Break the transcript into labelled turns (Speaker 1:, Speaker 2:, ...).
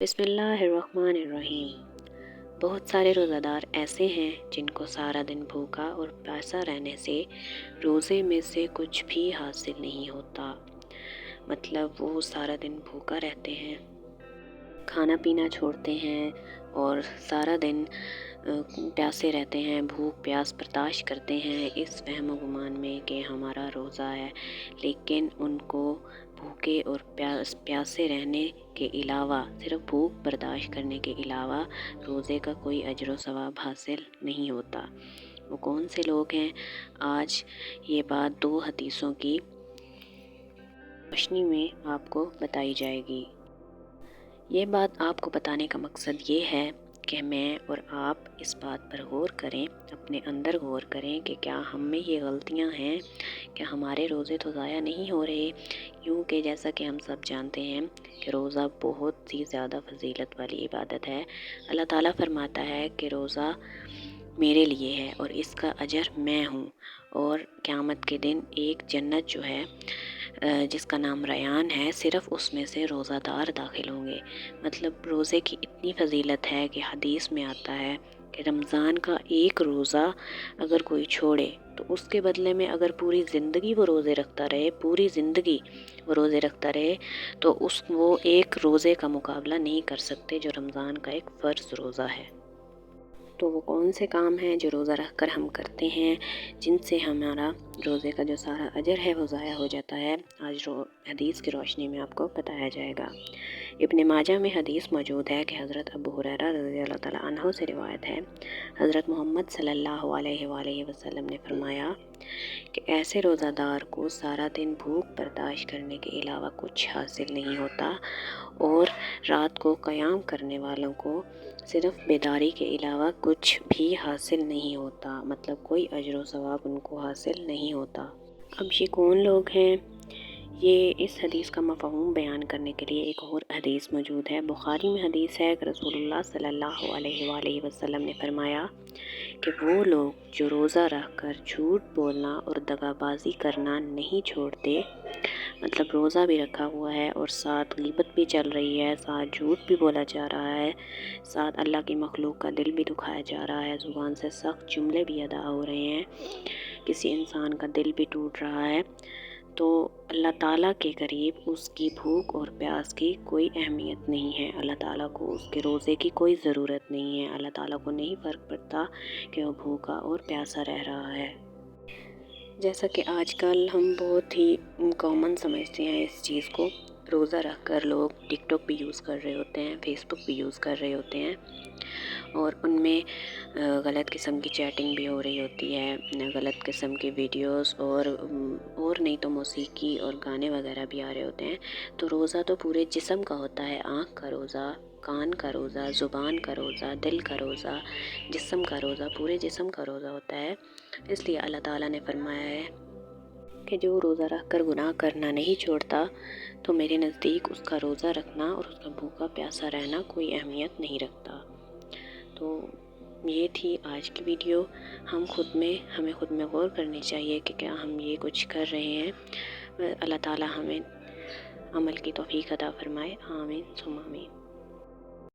Speaker 1: بسم اللہ الرحمن الرحیم۔ بہت سارے روزہ دار ایسے ہیں جن کو سارا دن بھوکا اور پیاسا رہنے سے روزے میں سے کچھ بھی حاصل نہیں ہوتا۔ مطلب وہ سارا دن بھوکا رہتے ہیں، کھانا پینا چھوڑتے ہیں اور سارا دن پیاسے رہتے ہیں، بھوک پیاس برداشت کرتے ہیں اس وہم و گمان میں کہ ہمارا روزہ ہے، لیکن ان کو بھوکے اور پیاسے رہنے کے علاوہ، صرف بھوک برداشت کرنے کے علاوہ روزے کا کوئی اجر و ثواب حاصل نہیں ہوتا۔ وہ کون سے لوگ ہیں؟ آج یہ بات 2 حدیثوں کی روشنی میں آپ کو بتائی جائے گی۔ یہ بات آپ کو بتانے کا مقصد یہ ہے کہ میں اور آپ اس بات پر غور کریں، اپنے اندر غور کریں کہ کیا ہم میں یہ غلطیاں ہیں کہ ہمارے روزے تو ضائع نہیں ہو رہے، کیونکہ جیسا کہ ہم سب جانتے ہیں کہ روزہ بہت ہی زیادہ فضیلت والی عبادت ہے۔ اللہ تعالیٰ فرماتا ہے کہ روزہ میرے لیے ہے اور اس کا اجر میں ہوں، اور قیامت کے دن ایک جنت جو ہے جس کا نام ریان ہے، صرف اس میں سے روزہ دار داخل ہوں گے۔ مطلب روزے کی اتنی فضیلت ہے کہ حدیث میں آتا ہے کہ رمضان کا ایک روزہ اگر کوئی چھوڑے تو اس کے بدلے میں اگر پوری زندگی وہ روزے رکھتا رہے، پوری زندگی وہ روزے رکھتا رہے، تو وہ ایک روزے کا مقابلہ نہیں کر سکتے جو رمضان کا ایک فرض روزہ ہے۔ تو وہ کون سے کام ہیں جو روزہ رکھ کر ہم کرتے ہیں جن سے ہمارا روزے کا جو سارا اجر ہے وہ ضائع ہو جاتا ہے؟ آج حدیث کی روشنی میں آپ کو بتایا جائے گا۔ ابن ماجہ میں حدیث موجود ہے کہ حضرت ابو ہریرہ رضی اللہ تعالیٰ عنہ سے روایت ہے، حضرت محمد صلی اللہ علیہ وآلہ وسلم نے فرمایا کہ ایسے روزہ دار کو سارا دن بھوک برداشت کرنے کے علاوہ کچھ حاصل نہیں ہوتا، اور رات کو قیام کرنے والوں کو صرف بیداری کے علاوہ کچھ بھی حاصل نہیں ہوتا، مطلب کوئی اجر و ثواب ان کو حاصل نہیں ہوتا۔ اب یہ کون لوگ ہیں؟ یہ اس حدیث کا مفہوم بیان کرنے کے لیے ایک اور حدیث موجود ہے۔ بخاری میں حدیث ہے کہ رسول اللہ صلی اللہ علیہ وآلہ وسلم نے فرمایا کہ وہ لوگ جو روزہ رکھ کر جھوٹ بولنا اور دغا بازی کرنا نہیں چھوڑتے، مطلب روزہ بھی رکھا ہوا ہے اور ساتھ غیبت بھی چل رہی ہے، ساتھ جھوٹ بھی بولا جا رہا ہے، ساتھ اللہ کی مخلوق کا دل بھی دکھایا جا رہا ہے، زبان سے سخت جملے بھی ادا ہو رہے ہیں، کسی انسان کا دل بھی ٹوٹ رہا ہے، تو اللہ تعالیٰ کے قریب اس کی بھوک اور پیاس کی کوئی اہمیت نہیں ہے۔ اللہ تعالیٰ کو اس کے روزے کی کوئی ضرورت نہیں ہے۔ اللہ تعالیٰ کو نہیں فرق پڑتا کہ وہ بھوکا اور پیاسا رہ رہا ہے۔ جیسا کہ آج کل ہم بہت ہی کامن سمجھتے ہیں اس چیز کو، روزہ رکھ کر لوگ ٹک ٹاک بھی یوز کر رہے ہوتے ہیں، فیس بک بھی یوز کر رہے ہوتے ہیں، اور ان میں غلط قسم کی چیٹنگ بھی ہو رہی ہوتی ہے، غلط قسم کے ویڈیوز اور نہیں تو موسیقی اور گانے وغیرہ بھی آ رہے ہوتے ہیں۔ تو روزہ تو پورے جسم کا ہوتا ہے، آنکھ کا روزہ، کان کا روزہ، زبان کا روزہ، دل کا روزہ، جسم کا روزہ، پورے جسم کا روزہ ہوتا ہے۔ اس لیے اللہ تعالیٰ نے فرمایا ہے کہ جو روزہ رکھ کر گناہ کرنا نہیں چھوڑتا، تو میرے نزدیک اس کا روزہ رکھنا اور اس کا بھوکا پیاسا رہنا کوئی اہمیت نہیں رکھتا۔ تو یہ تھی آج کی ویڈیو۔ ہمیں خود میں غور کرنی چاہیے کہ کیا ہم یہ کچھ کر رہے ہیں۔ اللہ تعالیٰ ہمیں عمل کی توفیق عطا فرمائے، آمین ثم آمین۔